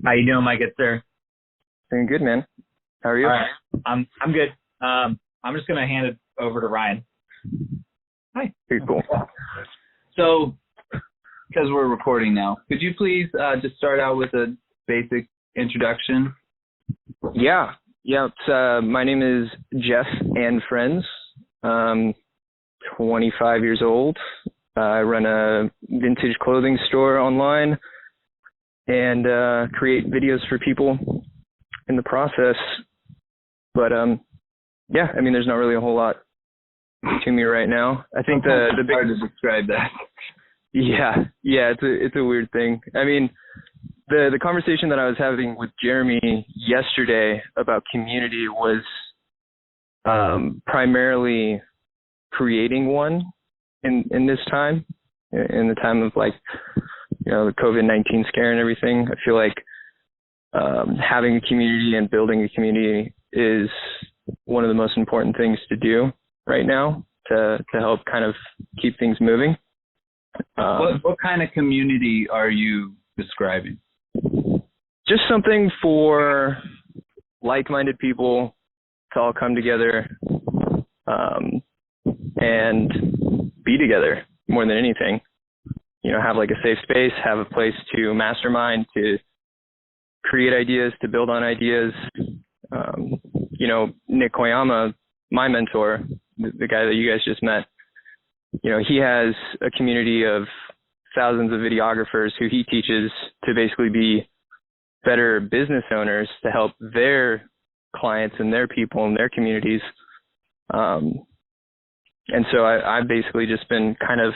How you doing, Mike? It's there. Doing good, man. How are you? All right. I'm good. I'm just gonna hand it over to Ryan. Hi. Pretty cool. So, because we're recording now, could you please just start out with a basic introduction? Yeah. It's, my name is Jeff Anfrens. 25 years old. I run a vintage clothing store online and create videos for people in the process. But yeah, I mean, there's not really a whole lot to me right now. I think the big hard to describe that. Yeah, it's a weird thing. I mean, the conversation that I was having with Jeremy yesterday about community was primarily creating one in this time, in the time of like, the COVID-19 scare and everything. I feel like having a community and building a community is one of the most important things to do right now to help kind of keep things moving. What kind of community are you describing? Just something for like-minded people to all come together and be together more than anything. Have like a safe space, have a place to mastermind, to create ideas, to build on ideas. Nick Koyama, my mentor, the guy that you guys just met, he has a community of thousands of videographers who he teaches to basically be better business owners to help their clients and their people and their communities. And so I've basically just been kind of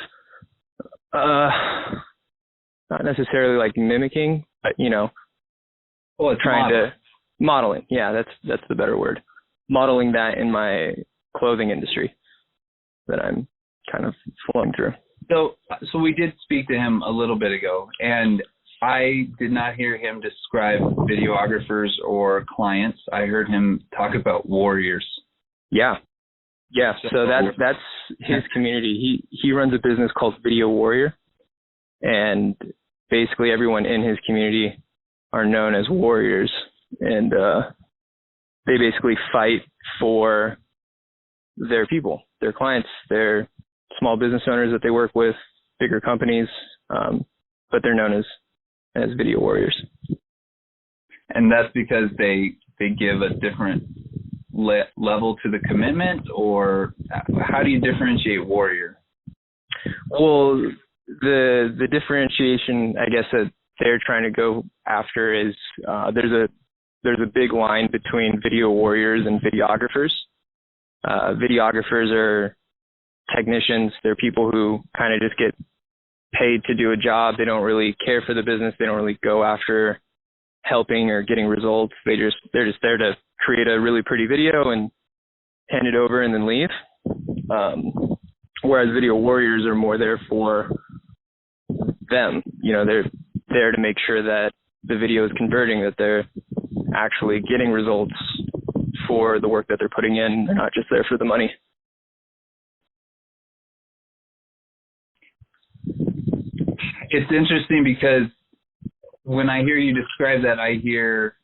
not necessarily like mimicking, but trying to modeling. Yeah, that's the better word. Modeling that in my clothing industry that I'm kind of flowing through. So we did speak to him a little bit ago, and I did not hear him describe videographers or clients. I heard him talk about warriors. Yeah. So that's his community. He runs a business called Video Warrior, and basically everyone in his community are known as warriors, and they basically fight for their people, their clients, their small business owners that they work with, bigger companies, but they're known as video warriors. And that's because they give a different level to the commitment, or how do you differentiate warrior? Well, the differentiation, I guess, that they're trying to go after is there's a big line between video warriors and videographers. Videographers are technicians. They're people who kind of just get paid to do a job. They don't really care for the business. They don't really go after helping or getting results. They're just there to create a really pretty video and hand it over and then leave. Whereas video warriors are more there for them. They're there to make sure that the video is converting, that they're actually getting results for the work that they're putting in. They're not just there for the money. It's interesting because when I hear you describe that, I hear,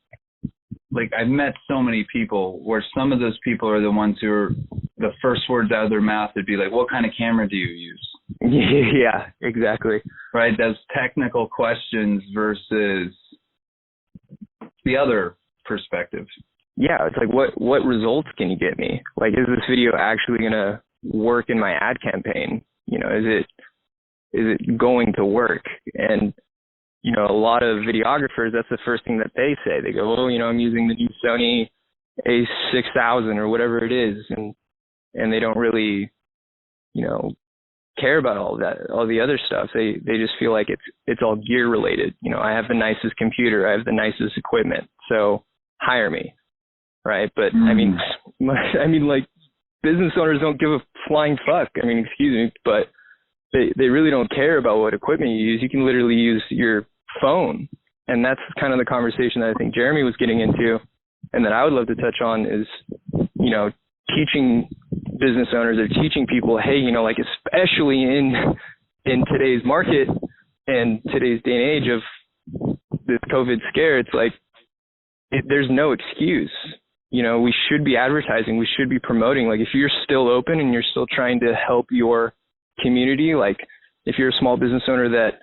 like, I've met so many people where some of those people are the ones who are, the first words out of their mouth would be like, what kind of camera do you use? Yeah, exactly. Right? Those technical questions versus the other perspective. Yeah, it's like, what results can you get me? Like, is this video actually going to work in my ad campaign? Is it going to work? And, a lot of videographers, that's the first thing that they say. They go, I'm using the new Sony A6000 or whatever it is. And they don't really, care about all that, all the other stuff. They just feel like it's all gear related. I have the nicest computer. I have the nicest equipment. So hire me. Right. But I mean, like, business owners don't give a flying fuck. I mean, excuse me, but they really don't care about what equipment you use. You can literally use your phone. And that's kind of the conversation that I think Jeremy was getting into, and that I would love to touch on is, teaching business owners or teaching people, hey, like, especially in today's market and today's day and age of this COVID scare, it's like there's no excuse. You know, we should be advertising, we should be promoting. Like if you're still open and you're still trying to help your community, like if you're a small business owner that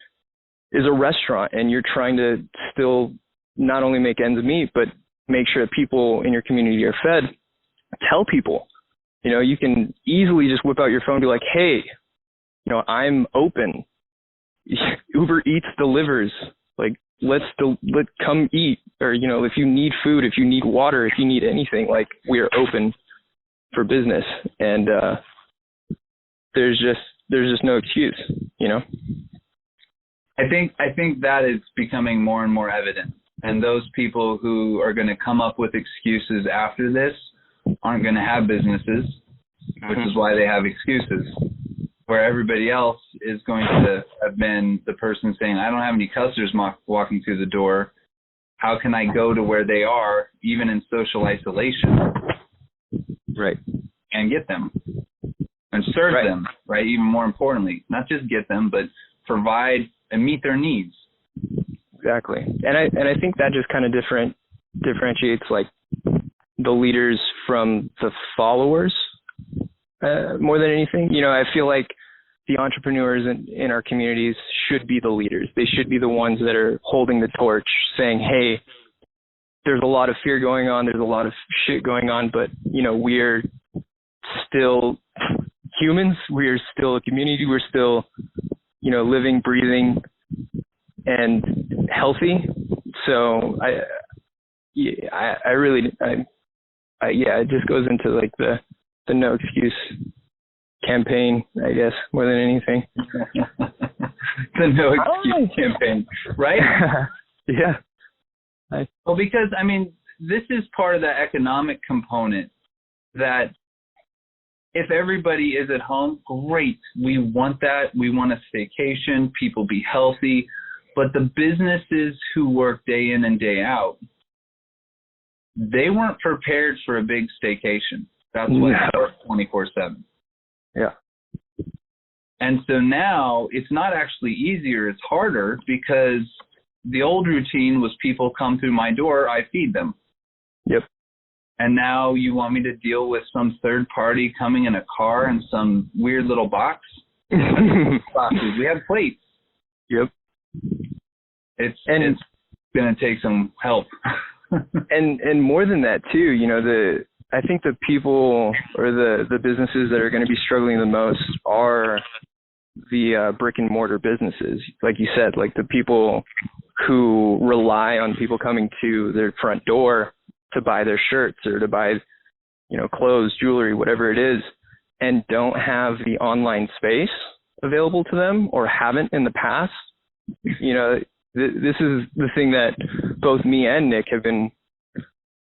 is a restaurant and you're trying to still not only make ends meet, but make sure that people in your community are fed, tell people. You know, you can easily just whip out your phone and be like, hey, you know, I'm open. Uber Eats delivers. Like, let's come eat. Or, you know, if you need food, if you need water, if you need anything, like, we are open for business. And there's just no excuse, you know? I think that is becoming more and more evident. And those people who are going to come up with excuses after this aren't going to have businesses, which is why they have excuses. Where everybody else is going to have been the person saying, I don't have any customers walking through the door. How can I go to where they are, even in social isolation, right, and get them and serve them, right? Even more importantly, not just get them, but provide and meet their needs. Exactly. And I think that just kind of differentiates like the leaders from the followers more than anything. You know, I feel like the entrepreneurs in our communities should be the leaders. They should be the ones that are holding the torch, saying, hey, there's a lot of fear going on, there's a lot of shit going on, but, you know, we're still humans, we're still a community, we're still, you know, living, breathing, and healthy. So it just goes into like the no excuse campaign, I guess, more than anything. The no excuse campaign, right? Yeah. Well, because, I mean, this is part of the economic component that if everybody is at home, great. We want that. We want a staycation, people be healthy. But the businesses who work day in and day out, they weren't prepared for a big staycation. That's why they work 24/7. Yeah. And so now it's not actually easier, it's harder, because the old routine was people come through my door, I feed them. Yep. And now you want me to deal with some third party coming in a car in some weird little box? Boxes. We have plates. Yep. It's going to take some help. and more than that too, you know, I think the people or the businesses that are going to be struggling the most are the brick and mortar businesses. Like you said, like the people who rely on people coming to their front door to buy their shirts or to buy, you know, clothes, jewelry, whatever it is, and don't have the online space available to them or haven't in the past. You know, this is the thing that both me and Nick have been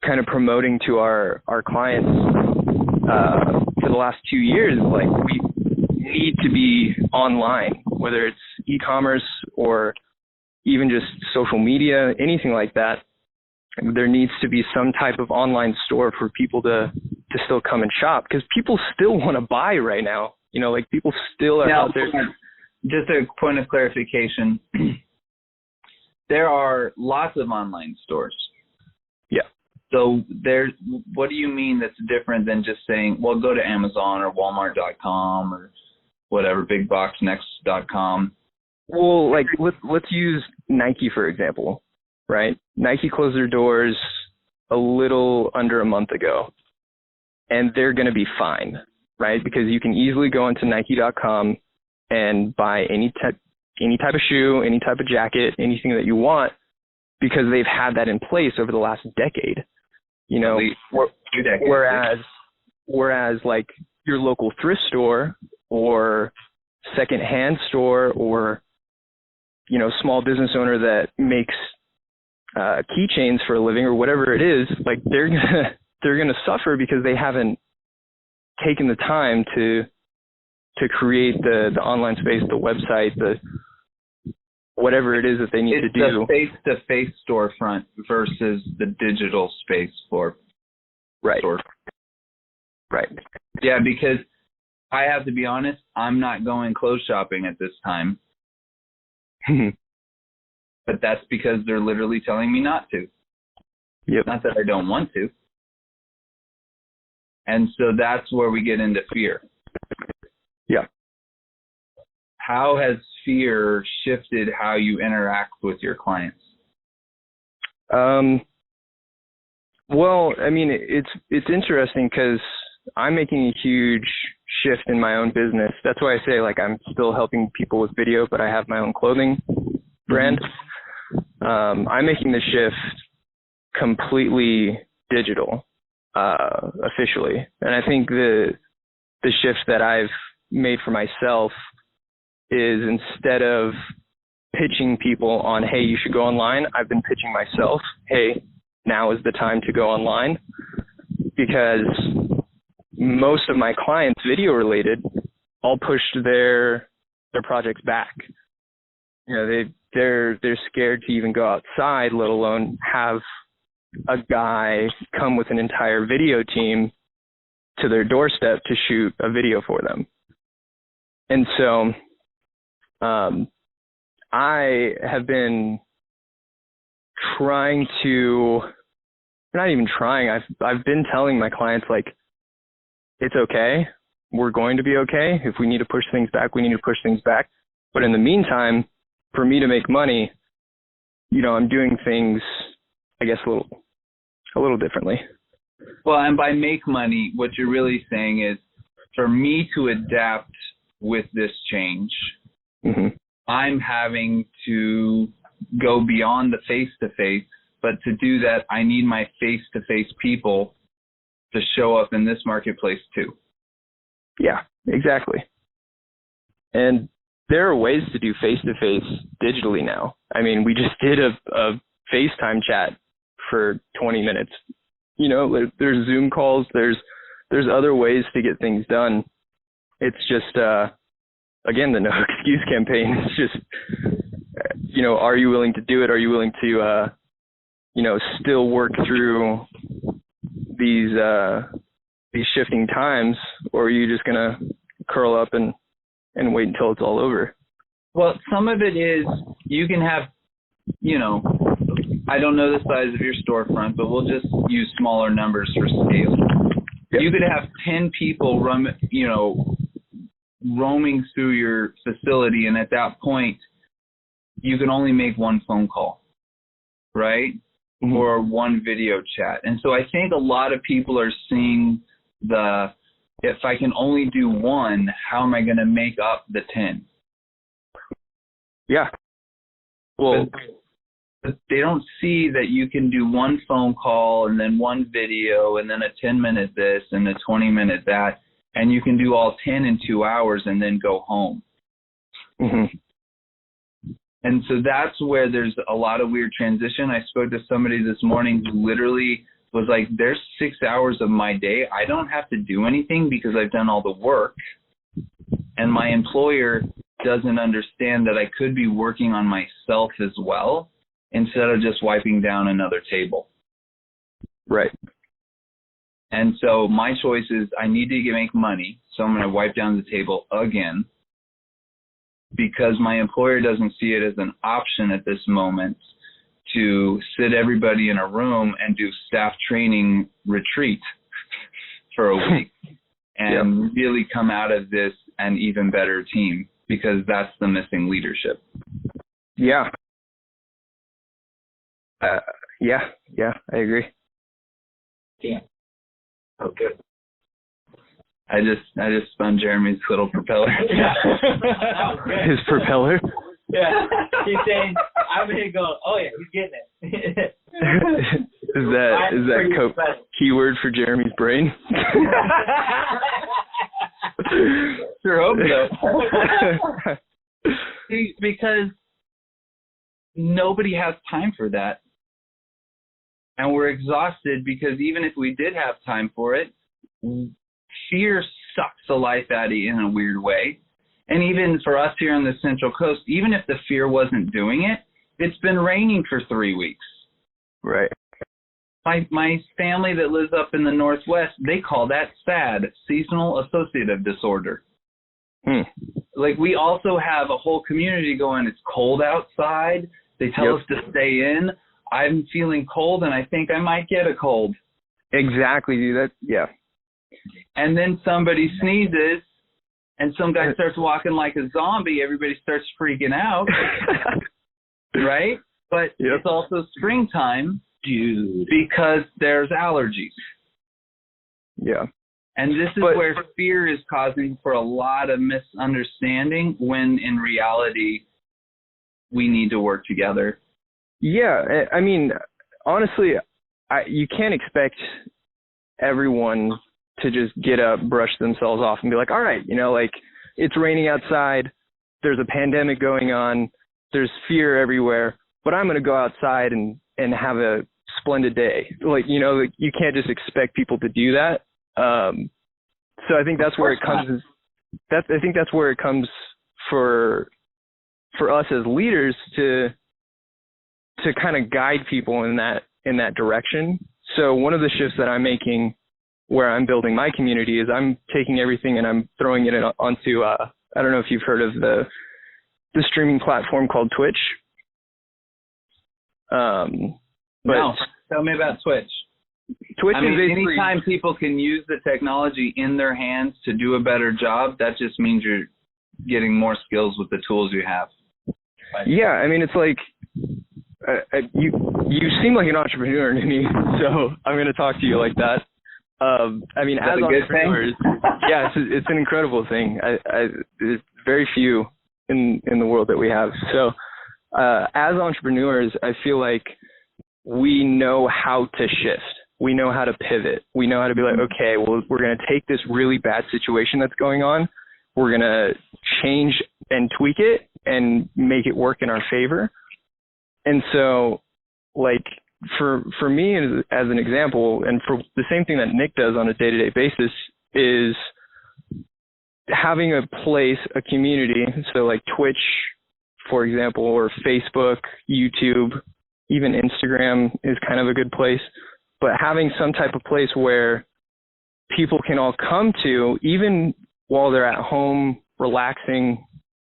kind of promoting to our clients for the last 2 years. Like, we need to be online, whether it's e-commerce or even just social media, anything like that. There needs to be some type of online store for people to still come and shop, because people still want to buy right now. You know, like, people still are out there. Just a point of clarification. There are lots of online stores. Yeah. So what do you mean that's different than just saying, well, go to Amazon or Walmart.com or whatever, BigBoxNext.com? Well, like, let's use Nike, for example, right? Nike closed their doors a little under a month ago, and they're going to be fine, right? Because you can easily go into Nike.com and buy any type of shoe, any type of jacket, anything that you want, because they've had that in place over the last decade. You know, whereas like your local thrift store or secondhand store or, you know, small business owner that makes keychains for a living or whatever it is, like, they're gonna suffer because they haven't taken the time to create the online space, the website, the whatever it is that they need to do. It's the face-to-face storefront versus the digital space for store. Right. Yeah, because I have to be honest, I'm not going clothes shopping at this time. but that's because they're literally telling me not to. Yep. Not that I don't want to. And so that's where we get into fear. Yeah. How has fear shifted how you interact with your clients? Well, I mean, it's interesting because I'm making a huge shift in my own business. That's why I say, like, I'm still helping people with video, but I have my own clothing brand. I'm making the shift completely digital, officially. And I think the shift that I've made for myself is, instead of pitching people on, hey, you should go online, I've been pitching myself, hey, now is the time to go online, because most of my clients, video related, all pushed their projects back. You know, they're scared to even go outside, let alone have a guy come with an entire video team to their doorstep to shoot a video for them. And so I have been trying to, not even trying, I've been telling my clients, like, it's okay. We're going to be okay. If we need to push things back, we need to push things back. But in the meantime, for me to make money, you know, I'm doing things, I guess, a little differently. Well, and by make money, what you're really saying is, for me to adapt with this change, I'm having to go beyond the face-to-face, but to do that, I need my face-to-face people to show up in this marketplace too. Yeah, exactly. And there are ways to do face-to-face digitally now. I mean, we just did a FaceTime chat for 20 minutes. You know, there's Zoom calls, there's other ways to get things done. It's just, again, the no excuse campaign. It's just, you know, are you willing to do it? Are you willing to, you know, still work through these shifting times, or are you just going to curl up and wait until it's all over? Well, some of it is, you can have, you know, I don't know the size of your storefront, but we'll just use smaller numbers for scale. Yep. You could have 10 people roaming through your facility, and at that point, you can only make one phone call, right? Or one video chat. And so I think a lot of people are seeing if I can only do one, how am I going to make up the 10? Yeah. Well, but they don't see that you can do one phone call and then one video and then a 10-minute this and a 20-minute that, and you can do all 10 in 2 hours and then go home. And so that's where there's a lot of weird transition. I spoke to somebody this morning who literally was like, there's 6 hours of my day I don't have to do anything because I've done all the work. And my employer doesn't understand that I could be working on myself as well instead of just wiping down another table. Right. And so my choice is, I need to make money, so I'm going to wipe down the table again, because my employer doesn't see it as an option at this moment to sit everybody in a room and do staff training retreat for a week and really come out of this an even better team, because that's the missing leadership. Yeah. Yeah, I agree. Yeah. Okay. I just spun Jeremy's little propeller. His propeller? Yeah. He's saying, I'm here going, oh yeah, he's getting it. Is that keyword for Jeremy's brain? Sure hope so. See, because nobody has time for that. And we're exhausted because even if we did have time for it, fear sucks the life out of you in a weird way. And even for us here on the Central Coast, even if the fear wasn't doing it, it's been raining for 3 weeks. Right. My family that lives up in the Northwest, they call that SAD, seasonal associative disorder. Like, we also have a whole community going, it's cold outside. They tell us to stay in. I'm feeling cold, and I think I might get a cold. Exactly, dude. And then somebody sneezes, and some guy starts walking like a zombie. Everybody starts freaking out, right? But it's also springtime, dude, because there's allergies. Yeah. And this is where fear is causing for a lot of misunderstanding, when in reality, we need to work together. Yeah. I mean, honestly, you can't expect everyone to just get up, brush themselves off, and be like, all right, like, it's raining outside, there's a pandemic going on, there's fear everywhere, but I'm going to go outside and have a splendid day. Like, you can't just expect people to do that. So I think that's where it comes. I think that's where it comes for us as leaders to kind of guide people in that direction. So one of the shifts that I'm making, where I'm building my community, is I'm taking everything and I'm throwing it onto I don't know if you've heard of the streaming platform called Twitch. No, tell me about Twitch. Twitch is basically, anytime people can use the technology in their hands to do a better job, that just means you're getting more skills with the tools you have. Yeah, I mean, it's like you seem like an entrepreneur to me, so I'm going to talk to you like that. I mean, as entrepreneurs, yeah, it's an incredible thing. There's very few in the world that we have. So as entrepreneurs, I feel like we know how to shift. We know how to pivot. We know how to be like, okay, well, we're going to take this really bad situation that's going on. We're going to change and tweak it and make it work in our favor. And so, like, for me, as an example, and for the same thing that Nick does on a day-to-day basis, is having a place, a community. So like Twitch, for example, or Facebook, YouTube, even Instagram is kind of a good place. But having some type of place where people can all come to, even while they're at home, relaxing,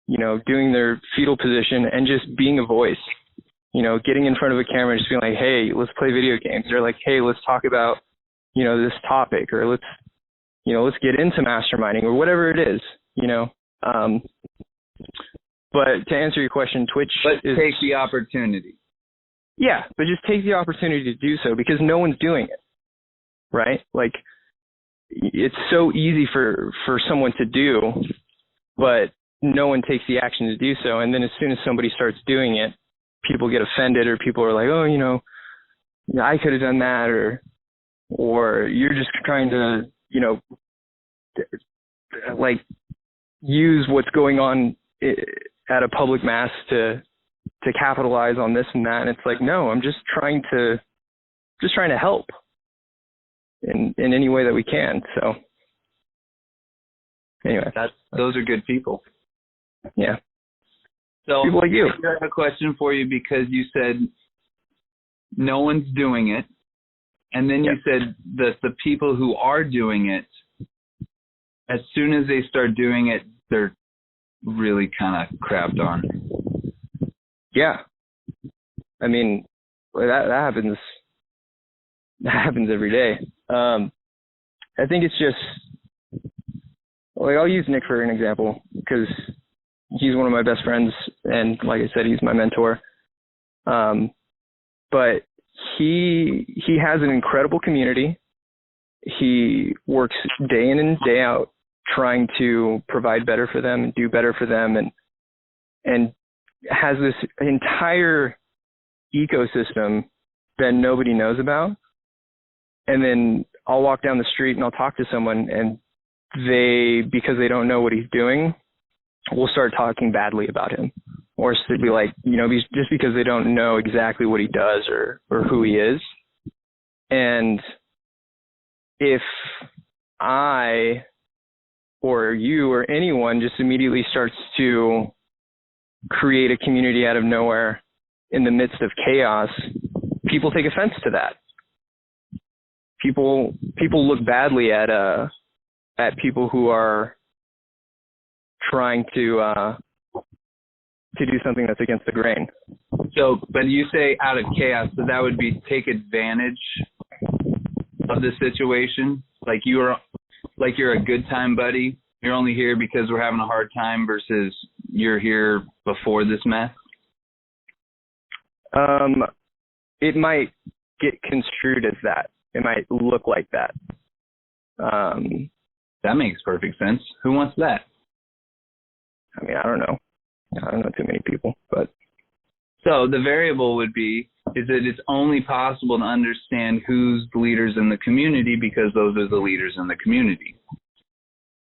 doing their fetal position and just being a voice, getting in front of a camera, just being like, hey, let's play video games. Or like, hey, let's talk about, this topic, or let's get into masterminding, or whatever it is, But to answer your question, Twitch is... take the opportunity. Yeah, but just take the opportunity to do so, because no one's doing it, right? Like, it's so easy for someone to do, but no one takes the action to do so. And then as soon as somebody starts doing it, people get offended, or people are like, oh, I could have done that, or you're just trying to, like, use what's going on at a public mass to capitalize on this and that. And it's like, no, I'm just trying to help in any way that we can. So anyway, those are good people. Yeah. So people like you. I have a question for you, because you said no one's doing it. And then you said that the people who are doing it, as soon as they start doing it, they're really kind of crapped on. Yeah. I mean, that happens. That happens every day. I think it's just, like, I'll use Nick for an example, because he's one of my best friends, and like I said, he's my mentor. But he has an incredible community. He works day in and day out trying to provide better for them and do better for them, and has this entire ecosystem that nobody knows about. And then I'll walk down the street and I'll talk to someone, and because they don't know what he's doing, will start talking badly about him, or to be like, just because they don't know exactly what he does or who he is. And if I or you or anyone just immediately starts to create a community out of nowhere in the midst of chaos, people take offense to that. People look badly at people who are trying to to do something that's against the grain. So, but you say out of chaos, so that would be take advantage of the situation. Like you're a good time buddy. You're only here because we're having a hard time versus you're here before this mess. It might get construed as that. It might look like that. That makes perfect sense. Who wants that? I mean, I don't know. I don't know too many people, but. So the variable would be is that it's only possible to understand who's the leaders in the community because those are the leaders in the community.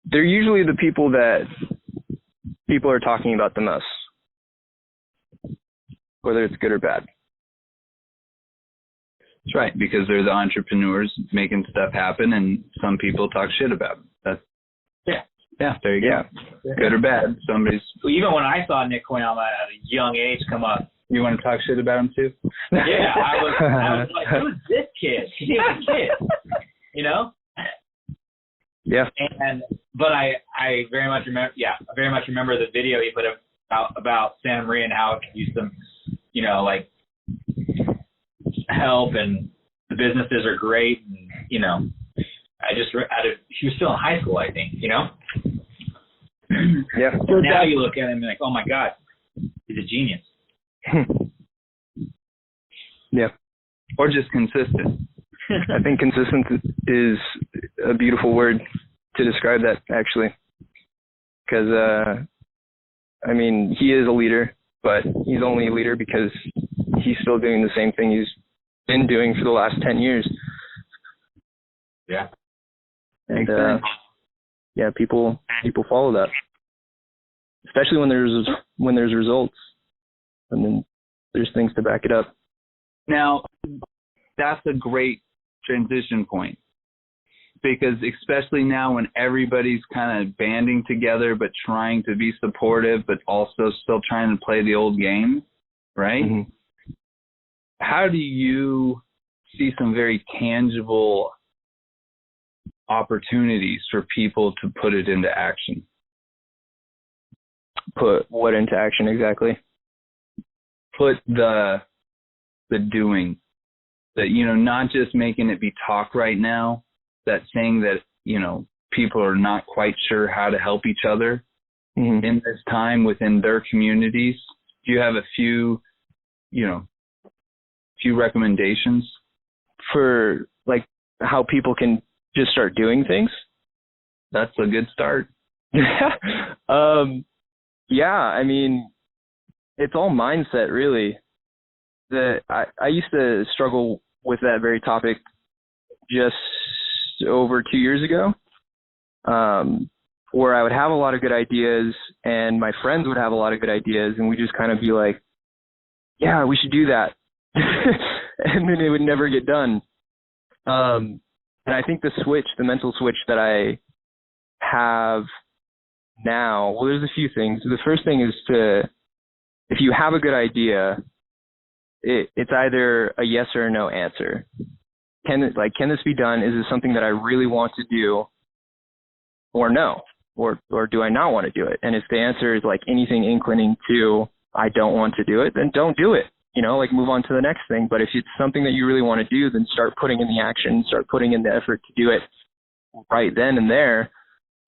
They're usually the people that people are talking about the most, whether it's good or bad. That's right, because they're the entrepreneurs making stuff happen, and some people talk shit about them. Yeah, there you go. Yeah. Good or bad, somebody's. Well, even when I saw Nick Quinn at a young age come up. You want to talk shit about him too? Yeah, I was like, who's this kid? He's a kid, you know? Yeah. But I very much remember. Yeah, I very much remember the video he put up about Santa Maria and how it could use some, you know, like help, and the businesses are great, and you know, he was still in high school, I think, you know. Yeah. So now you look at him and like, oh my God, he's a genius. Yeah. Or just consistent. I think consistent is a beautiful word to describe that, actually. Because, I mean, he is a leader, but he's only a leader because he's still doing the same thing he's been doing for the last 10 years. Yeah. And, yeah, people follow that. Especially when there's results. And then there's things to back it up. Now, that's a great transition point, because especially now when everybody's kind of banding together but trying to be supportive but also still trying to play the old game, right? Mm-hmm. How do you see some very tangible opportunities for people to put it into action? Put what into action exactly? Put the doing, that, you know, not just making it be talk right now, that saying that, you know, people are not quite sure how to help each other mm-hmm. in this time within their communities. Do you have a few recommendations for like how people can just start doing things? That's a good start. Yeah, I mean, it's all mindset, really. I used to struggle with that very topic just over 2 years ago, where I would have a lot of good ideas and my friends would have a lot of good ideas, and we just kind of be like, yeah, we should do that. And then it would never get done. And I think the mental switch that I have now, well, there's a few things. The first thing is if you have a good idea, it's either a yes or a no answer. Can this be done? Is this something that I really want to do, or no? Or do I not want to do it? And if the answer is like anything inclining to I don't want to do it, then don't do it. You know, like move on to the next thing. But if it's something that you really want to do, then start putting in the action, start putting in the effort to do it right then and there,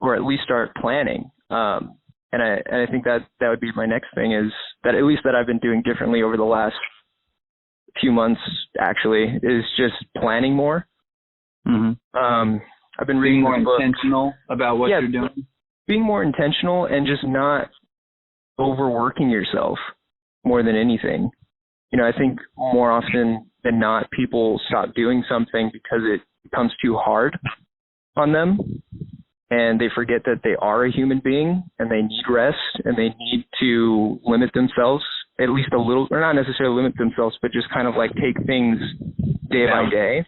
or at least start planning. And I think that would be my next thing, is that at least that I've been doing differently over the last few months, actually, is just planning more. Mm-hmm. I've been reading more intentional about what you're doing. Being more intentional and just not overworking yourself more than anything. You know, I think more often than not, people stop doing something because it becomes too hard on them, and they forget that they are a human being and they need rest and they need to limit themselves at least a little, or not necessarily limit themselves, but just kind of like take things day by day.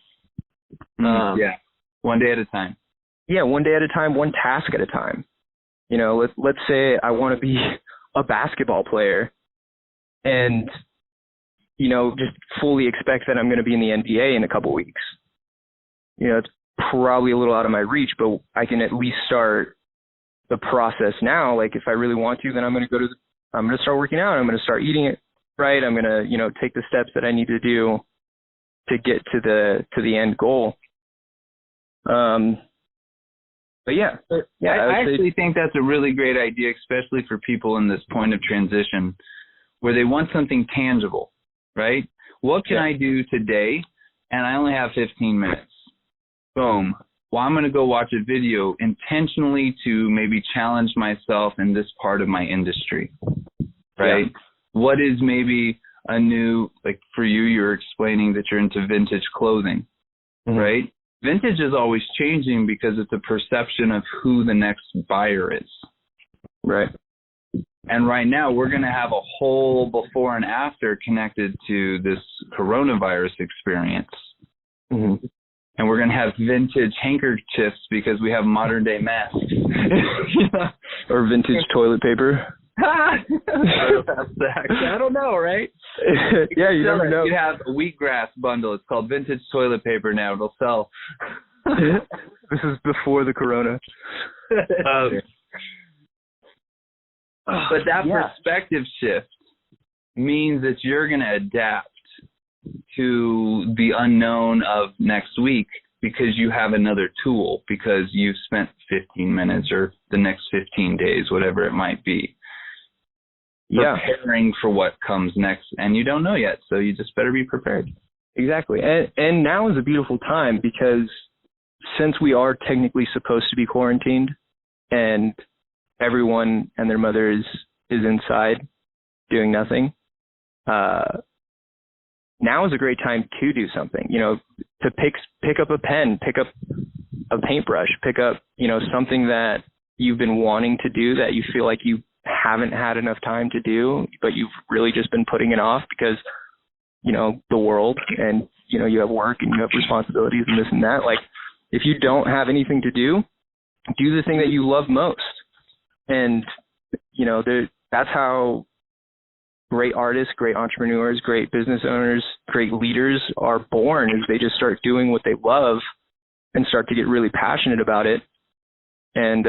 One day at a time. Yeah, one day at a time, one task at a time. You know, let's say I want to be a basketball player and, you know, just fully expect that I'm going to be in the NBA in a couple weeks. You know, it's probably a little out of my reach, but I can at least start the process now. Like if I really want to, then I'm going I'm going to start working out. I'm going to start eating it right. I'm going to, you know, take the steps that I need to do to get to the end goal. But yeah, I actually think that's a really great idea, especially for people in this point of transition where they want something tangible, right? What can I do today? And I only have 15 minutes. Boom. Well, I'm going to go watch a video intentionally to maybe challenge myself in this part of my industry, right? Yeah. What is maybe a new, like for you, you're explaining that you're into vintage clothing, right? Vintage is always changing because it's a perception of who the next buyer is. Right. And right now we're going to have a whole before and after connected to this coronavirus experience. And we're going to have vintage handkerchiefs because we have modern day masks. Or vintage toilet paper. I don't know, right? Yeah, you never know. You have a wheatgrass bundle. It's called vintage toilet paper now. It'll sell. This is before the corona. But that perspective shift means that you're going to adapt to the unknown of next week because you have another tool, because you've spent 15 minutes or the next 15 days, whatever it might be, preparing for what comes next, and you don't know yet, so you just better be prepared. Exactly. And now is a beautiful time because since we are technically supposed to be quarantined and everyone and their mother is inside doing nothing, now is a great time to do something, you know, to pick up a pen, pick up a paintbrush, pick up, you know, something that you've been wanting to do that you feel like you haven't had enough time to do, but you've really just been putting it off because, you know, the world and, you know, you have work and you have responsibilities and this and that. Like, if you don't have anything to do the thing that you love most. And, you know, that's how great artists, great entrepreneurs, great business owners, great leaders are born, is they just start doing what they love and start to get really passionate about it. And,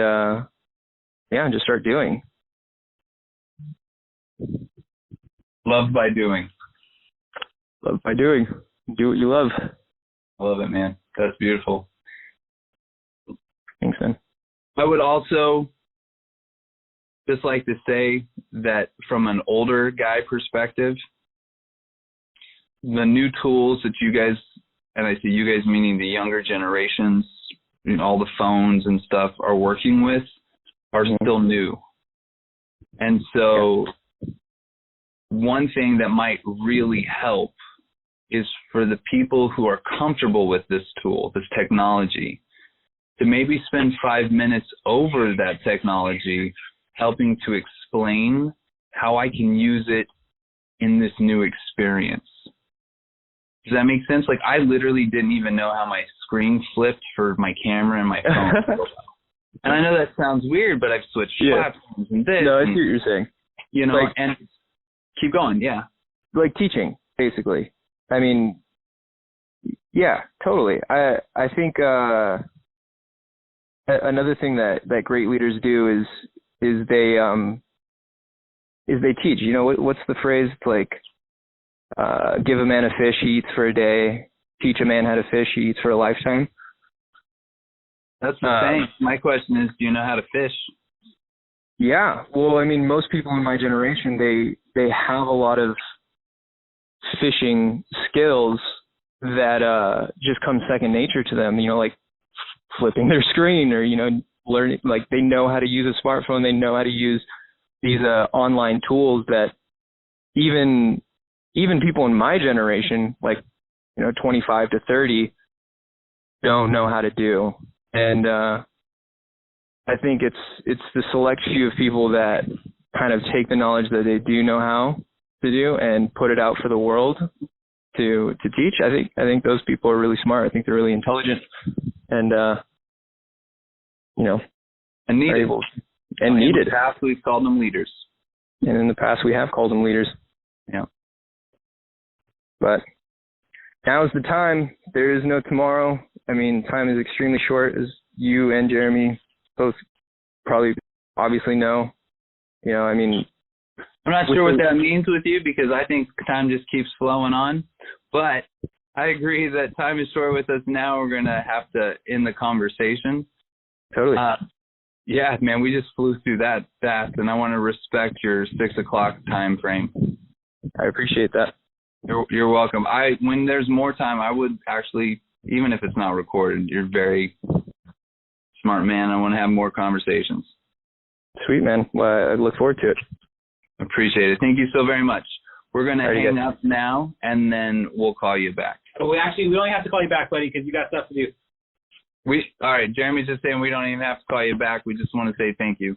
and just start doing. Love by doing. Love by doing. Do what you love. I love it, man. That's beautiful. Thanks, man. I would also just like to say that from an older guy perspective, the new tools that you guys, and I say you guys meaning the younger generations, you know, all the phones and stuff are working with, are still new. And so one thing that might really help is for the people who are comfortable with this tool, this technology, to maybe spend 5 minutes over that technology helping to explain how I can use it in this new experience. Does that make sense? Like, I literally didn't even know how my screen flipped for my camera and my phone. And I know that sounds weird, but I've switched platforms and this. No, I see what you're saying. You know, like, and keep going, Like teaching, basically. I mean, yeah, totally. I think another thing that great leaders do is they teach. You know, what's the phrase? It's like, give a man a fish, he eats for a day. Teach a man how to fish, he eats for a lifetime. That's the thing. My question is, do you know how to fish? Yeah. Well, I mean, most people in my generation, they have a lot of fishing skills that just come second nature to them, you know, like flipping their screen or, you know, learning, like they know how to use a smartphone. They know how to use these online tools that even people in my generation, like, you know, 25 to 30, don't know how to do. And I think it's the select few of people that kind of take the knowledge that they do know how to do and put it out for the world to teach. I think those people are really smart. I think they're really intelligent and you know, and needed. Needed. In the past, we've called them leaders. And in the past, we have called them leaders. Yeah. But now is the time. There is no tomorrow. I mean, time is extremely short, as you and Jeremy both probably obviously know. You know, I mean, I'm not sure what that means with you because I think time just keeps flowing on. But I agree that time is short with us now. We're going to have to end the conversation. Totally. Yeah, man, we just flew through that fast, and I want to respect your 6 o'clock time frame. I appreciate that. You're welcome. When there's more time, I would actually, even if it's not recorded, you're very smart man. I want to have more conversations. Sweet, man. Well, I look forward to it. Appreciate it. Thank you so very much. We're going to hang up now, and then we'll call you back. But we don't have to call you back, buddy, because you got stuff to do. All right, Jeremy's just saying we don't even have to call you back. We just want to say thank you.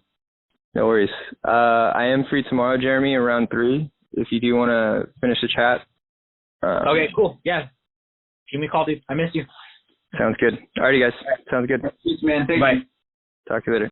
No worries. I am free tomorrow, Jeremy, around 3. If you do want to finish the chat. Okay, cool. Yeah. Give me a call, dude. I miss you. Sounds good. All righty, guys. Sounds good. Thanks, man. Thank Bye. you. Talk to you later.